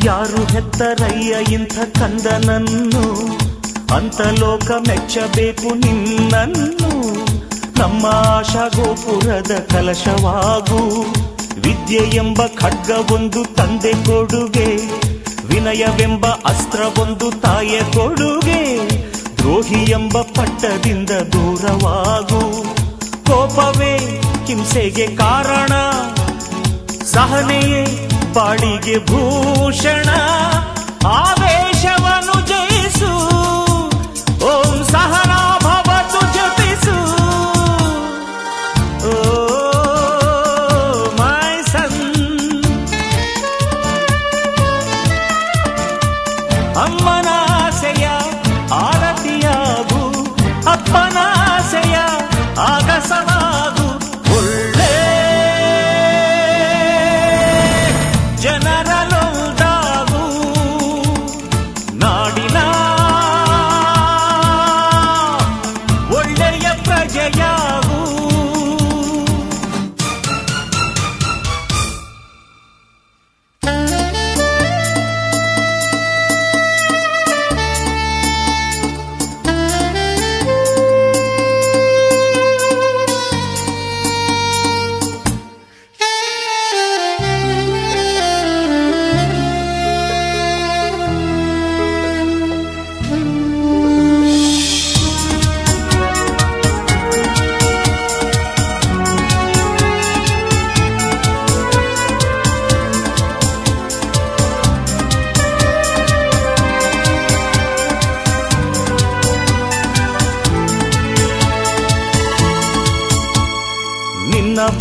ಯಾರು ಹೆತ್ತರಯ್ಯ ಇಂಥ ಕಂದನನ್ನು, ಅಂತ ಲೋಕ ಮೆಚ್ಚಬೇಕು ನಿನ್ನನ್ನು. ನಮ್ಮ ಆಶಾ ಗೋಪುರದ ಕಲಶವಾಗು, ವಿದ್ಯೆ ಎಂಬ ಖಡ್ಗವೊಂದು ತಂದೆ ಕೊಡುಗೆ, ವಿನಯವೆಂಬ ಅಸ್ತ್ರವೊಂದು ತಾಯ ಕೊಡುಗೆ. ದ್ರೋಹಿ ಎಂಬ ಪಟ್ಟದಿಂದ ದೂರವಾಗು, ಕೋಪವೇ ಹಿಂಸೆಗೆ ಕಾರಣ, ಸಹನೆಯೇ ಬಾಳಿಗೆ ಭೂಷಣ. ಆವೇಶವನ್ನು ಜಯಿಸು, ಓಂ ಸಹನಾ ಭವತು ಜಪಿಸು. ಓ ಮೈ ಸನ್, ಅಮ್ಮನ ಆಸೆಯ ಆರತಿಯಾಗು, ಅಪ್ಪನ ಆಸೆಯ ಆಗಸವಾಗು. ಒಳ್ಳೆ ಜನರಲ್ಲೊಂದಾಗು, ನಾಡಿನ ಒಳ್ಳೆಯ ಪ್ರಜೆಯಾಗು.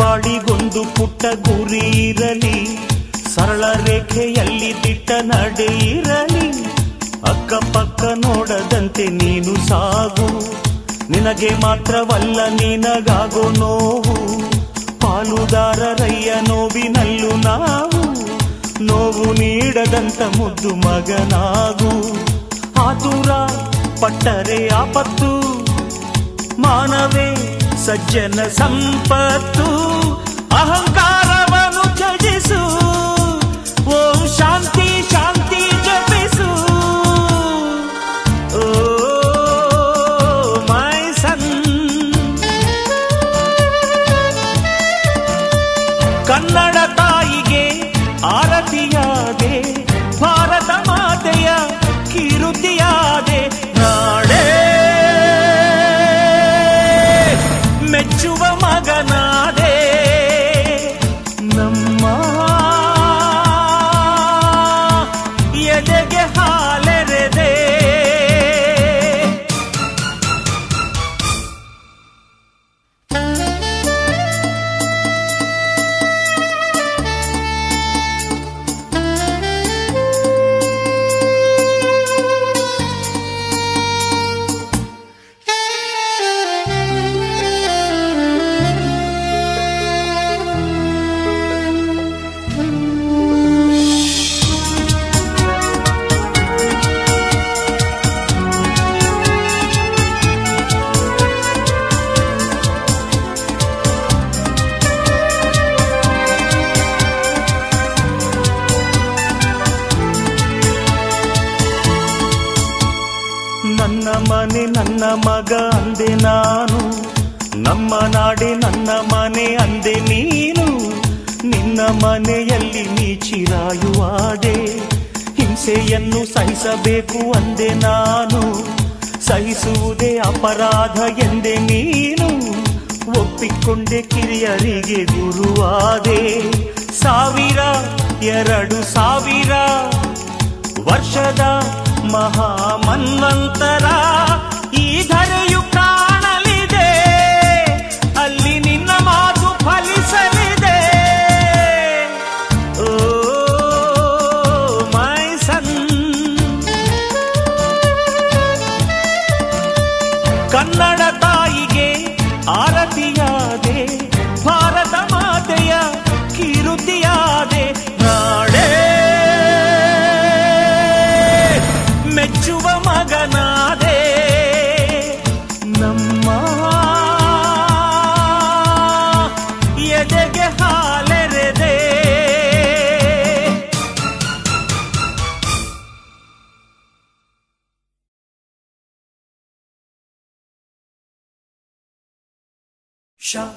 ಬಾಳಿಗೊಂದು ಪುಟ್ಟ ಗುರಿ ಇರಲಿ, ಸರಳ ರೇಖೆಯಲ್ಲಿ ದಿಟ್ಟ ನಡೆ ಇರಲಿ. ಅಕ್ಕಪಕ್ಕ ನೋಡದಂತೆ ನೀನು ಸಾಗು, ನಿನಗೆ ಮಾತ್ರವಲ್ಲ ನಿನಗಾಗೋ ನೋವು. ಪಾಲುದಾರರಯ್ಯ ನೋವಿನಲ್ಲೂ ನಾವು, ನೋವು ನೀಡದಂತ ಮುದ್ದು ಮಗನಾಗು. ಆತುರ ಪಟ್ಟರೆ ಆಪತ್ತು, ಮಾನವೇ ಸಜ್ಜನ ಸಂಪತ್ತು. ಅಹಂಕಾರವನ್ನು ತ್ಯಜಿಸು, ಓಂ ಶಾಂತಿ ಶಾಂತಿ ಜಪಿಸು. ಓ ಮೈ ಸನ್, ಕನ್ನಡ ತಾಯಿಗೆ ಆರತಿಯಾದೆ, ಭಾರತ ಮಾತೆಯ ಕೀರುತಿಯಾದೆ. ನಾಡೇ ಮೆಚ್ಚುವ ಮಗನಾದೆ, ನಮ್ಮ ಎದೆಗೆ ಹಾಲೆರೆದೆ. ನನ್ನ ಮನೆ ನನ್ನ ಮಗ ಅಂದೆ ನಾನು, ನಮ್ಮ ನಾಡೆ ನನ್ನ ಮನೆ ಅಂದೆ ನೀನು. ನಿನ್ನ ಮನೆಯಲ್ಲಿ ನೀ ಚಿರಾಯುವಾದೆ, ಹಿಂಸೆಯನ್ನು ಸಹಿಸಬೇಕು ಅಂದೆ ನಾನು. ಸಹಿಸುವುದೇ ಅಪರಾಧ ಎಂದೆ ನೀನು, ಒಪ್ಪಿಕೊಂಡೆ ಕಿರಿಯರಿಗೆ ಗುರುವಾದೆ. 1000-2000 ವರ್ಷದ ಮಹಾಮನ್ವಂತರ ಈ ಧರೆಯು ಕಾಣಲಿದೆ, ಅಲ್ಲಿ ನಿನ್ನ ಮಾತು ಫಲಿಸಲಿದೆ. ಓ ಮೈ ಸನ್, ಕನ್ನಡ ತಾಯಿಗೆ ಆರತಿಯಾದೆ, ಭಾರತ ಮಾತೆಯ ಕೀರುತಿಯಾದೆ. ನಾಡೇ ಮೆಚ್ಚುವ ಮಗನಾದೆ. Sha,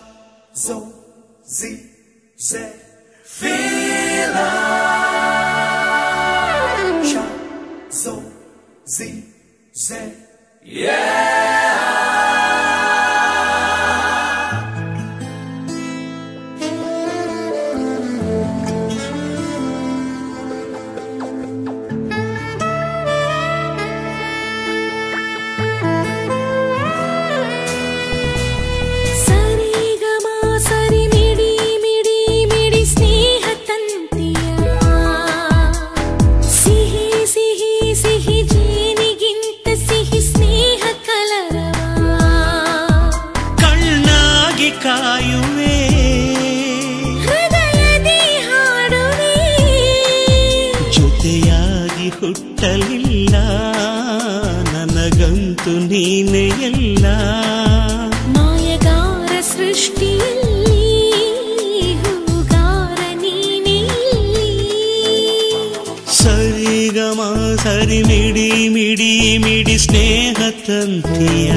zo, zi, ze, fila. Sha, zo, zi, ze, yeah. ಹುಟ್ಟಲಿಲ್ಲ ನನಗಂತೂ ನೀನೇ ಎಲ್ಲ ಮಾಯಗಾರ ಸೃಷ್ಟಿಯಲ್ಲಿ ಹೂಗಾರ ನೀನೇ ಸರಿಗಮ ಸರಿ ಮಿಡಿ ಮಿಡಿ ಮಿಡಿ ಸ್ನೇಹ ತಂತಿಯ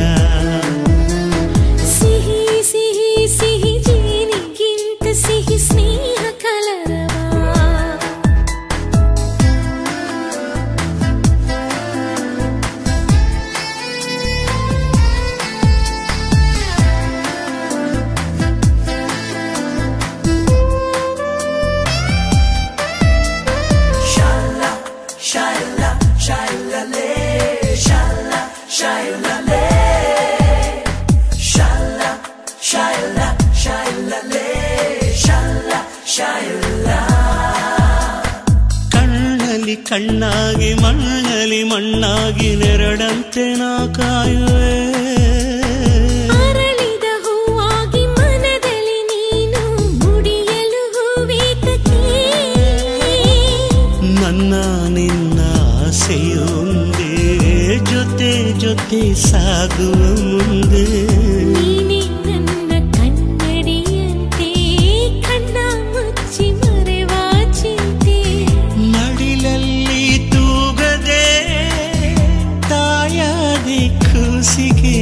ಸಿಹಿ ಸಿಹಿ ಸಿಹಿ ಜೇನಿಗಿಂತ ಸಿಹಿ ಸ್ನೇಹ ಕಲರವ ಕಣ್ಣಲ್ಲಿ ಕಣ್ಣಾಗಿ ಮಣ್ಣಲ್ಲಿ ಮಣ್ಣಾಗಿ ನೆರಳಂತೆ ನಾ ಕಾಯುವೆ ಅರಳಿದ ಹೂವಾಗಿ ಮನದಲ್ಲಿ ನೀನು ಮುಡಿಯಲು ಹೂವೇತಕ್ಕೆ ನನ್ನ ನಿನ್ನ ಆಸೆಯೊಂದೇ ಜೊತೆ ಜೊತೆ ಸಾಗುವ ಮುಂದೆ ನೀನೇ ನನ್ನ ಕನ್ನಡಿಯಂತೆ ಕಣ್ಣ ಮುಚ್ಚಿ ಮರೆವ ಚಿಂತೆ ಮಡಿಲಲ್ಲಿ ತೂಗದೆ ತಾಯಾದೆ ಕೂಸಿಗೆ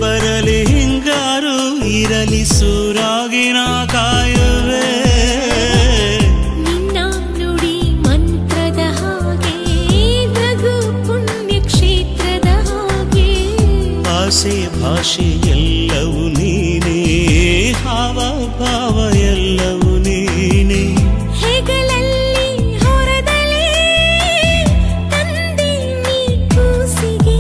ಬರಲಿ ಹಿಂಗಾರು ಇರಲಿ ಸೂರಾಗಿನ ಕಾಯುವೆ ನಿನ್ನ ನುಡಿ ಮಂತ್ರದ ಹಾಗೆ ನಗು ಪುಣ್ಯ ಕ್ಷೇತ್ರದ ಹಾಗೆ ಆಸೆ ಭಾಷೆ ಎಲ್ಲವೂ ನೀನೇ ಹಾವ ಭಾವ ಎಲ್ಲವೂ ನೀನೇ ಹೆಗಲಲ್ಲಿ ಹೊರದಲ್ಲಿ ತಂದೆ ನೀ ಕೂಸಿಗೆ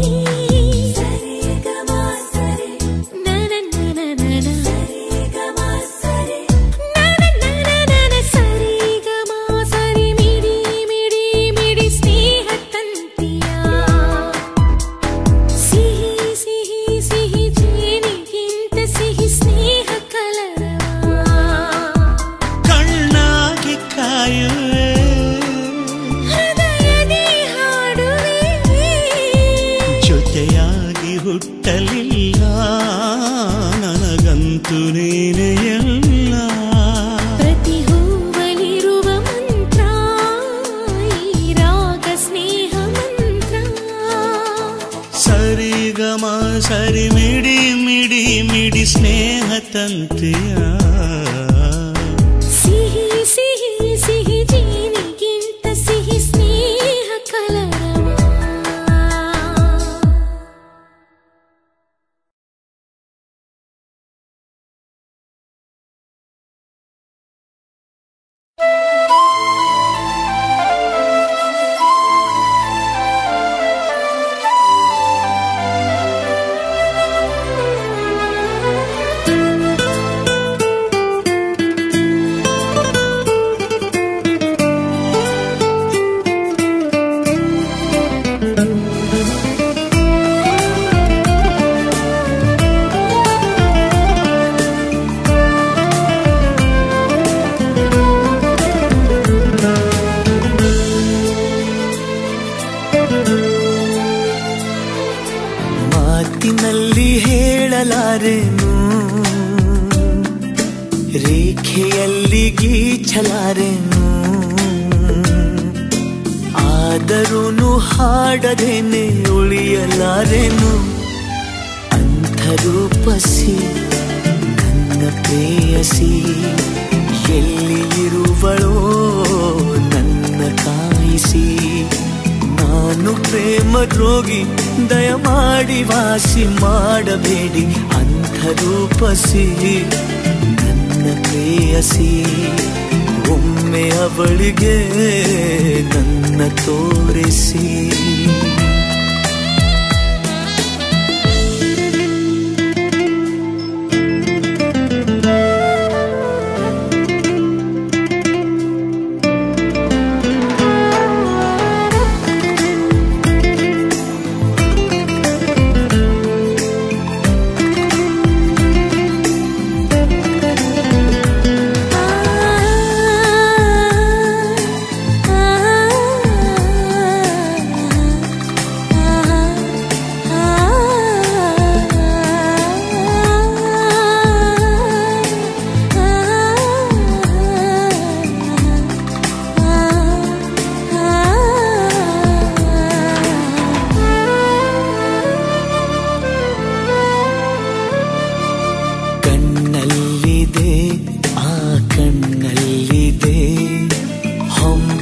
ಜೊತೆಯಾಗಿ ಹುಟ್ಟಲಿಲ್ಲ ನನಗಂತೂ ನೀನೇ ಎಲ್ಲ ಪ್ರತಿ ಹೂವಲಿರುವ ಮಂತ್ರ ಈ ರಾಗ ಸ್ನೇಹ ಮಂತ್ರ ಸರಿಗಮ ಸರಿ ಮಿಡಿ ಮಿಡಿ ಮಿಡಿ ಸ್ನೇಹ ತಂತೆಯ ಸಿಹಿ ಸಿಹಿ ಸಿಹಿ ಜೀನಿಗಿಂತ ಸಿಹಿ ಸ್ನೇಹ ಕಲರವ ಮಾತಿನಲ್ಲಿ ಹೇಳಲಾರೆನು, ರೇಖೆಯಲ್ಲಿ ಗೀಚಲಾರೆನು, ಆದರೂನು ಹಾಡದೇನೆ ಉಳಿಯಲಾರೆನು. ಅಂಥರೂಪಸಿ ನನ್ನ ಪ್ರೇಯಸಿ ಎಲ್ಲಿ ಇರುವಳೋ ನನ್ನ ಕಾಯಿಸಿ. ನಾನು ಪ್ರೇಮ ರೋಗಿ, ದಯಮಾಡಿ ವಾಸಿ ಮಾಡಬೇಡಿ. ಅಂಥರೂಪಸಿ ನನ್ನ ಪ್ರೇಯಸಿ ಒಮ್ಮೆ ಅವಳಿಗೆ ನನ್ನ ತೋರಿಸಿ.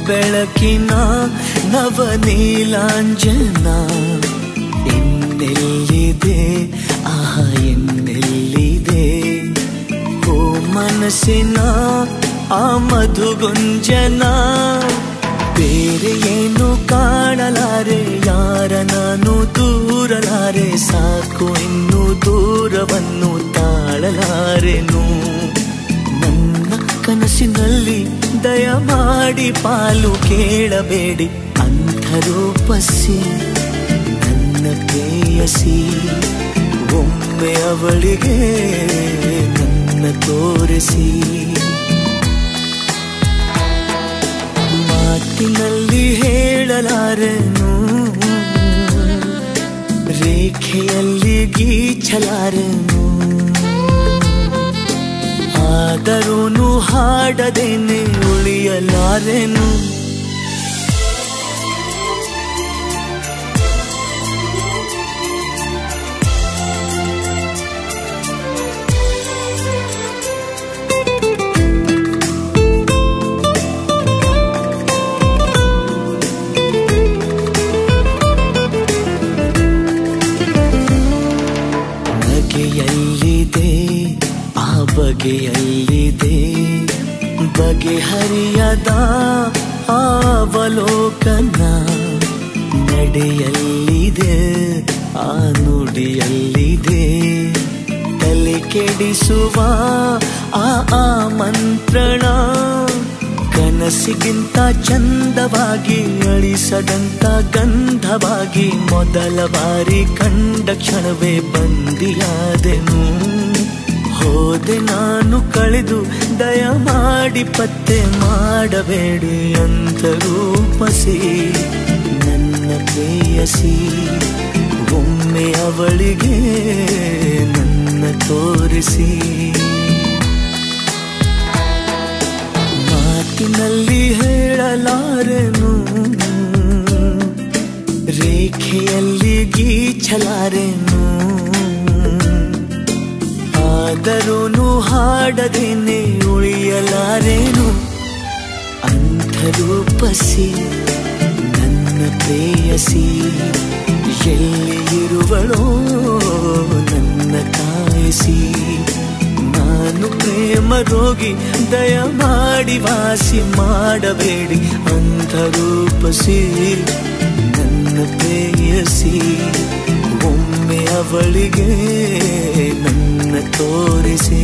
ಬೆಳಕಿನ ನವನೀಲಾಂಜನ ಎನ್ನೆಲ್ಲಿದೆ, ಆಹ ಎನ್ನೆಲ್ಲಿದೆ. ಓ ಮನಸ್ಸಿನ ಆ ಮಧುಗುಂಜನ, ಬೇರೆ ಏನು ಕಾಣಲಾರೆ, ಯಾರ ನಾನು ದೂರಲಾರೆ. ಸಾಕು ಇನ್ನು ದೂರವನ್ನು ತಾಳಲಾರೆನು. ನನ್ನ ಕನಸಿನಲ್ಲಿ ದಯಮಾಡಿ ಪಾಲು ಕೇಳಬೇಡಿ. ಅಂಥರೂಪಸಿ ನನ್ನ ಪ್ರೇಯಸಿ ಒಮ್ಮೆ ಅವಳಿಗೆ ನನ್ನ ತೋರಿಸಿ. ಮಾತಿನಲ್ಲಿ ಹೇಳಲಾರೆನು, ರೇಖೆಯಲ್ಲಿ ಗೀಚಲಾರೆನು, ಆದರೂನು ಹಾಡದೇನೆ ಉಳಿಯಲಾರೆನು. ಬಗೆಯಲ್ಲಿದೆ ಆ ಬಗೆಯಲ್ಲಿದೆ, ಬಗೆಹರಿಯದ ಅವಲೋಕನ. ನಡೆಯಲ್ಲಿದೆ ಆ ನುಡಿಯಲ್ಲಿದೆ, ತಲೆ ಕೆಡಿಸುವ ಆ ಆಮಂತ್ರಣ. ಕನಸಿಗಿಂತ ಚಂದವಾಗಿ ಅಳಿಸದಂತ ಗಂಧವಾಗಿ ಮೊದಲ ಬಾರಿ ಕಂಡ ಕ್ಷಣವೇ ಬಂದಿಯಾದೆನು. ಹೋದೆ ನಾನು ಕಳೆದು, ದಯಮಾಡಿ ಪತ್ತೆ ಮಾಡಬೇಡಿ. ಅಂತರೂಪಸಿ ನನ್ನ ಪ್ರೇಯಸಿ ಒಮ್ಮೆ ಅವಳಿಗೆ ನನ್ನ ತೋರಿಸಿ. ಮಾತಿನಲ್ಲಿ ಹೇಳಲಾರೆನು, ರೇಖೆಯಲ್ಲಿ ಗೀಚಲಾರೆನು, ಆದರೂನು ಹಾಡದೇನೆ ಉಳಿಯಲಾರೇನು ಅಂಥ ರೂಪಸಿ ನನ್ನ ಪ್ರೇಯಸಿ ಎಲ್ಲಿ ಇರುವಳೋ ನನ್ನ ಕಾಯಿಸಿ ನಾನು ಪ್ರೇಮ ರೋಗಿ ದಯಮಾಡಿ ವಾಸಿ ಮಾಡಬೇಡಿ ಅಂಥ ರೂಪಸಿ ನನ್ನ ಪ್ರೇಯಸಿ ಒಮ್ಮೆ ಅವಳಿಗೆ ನನ್ನ ತೋರಿಸಿ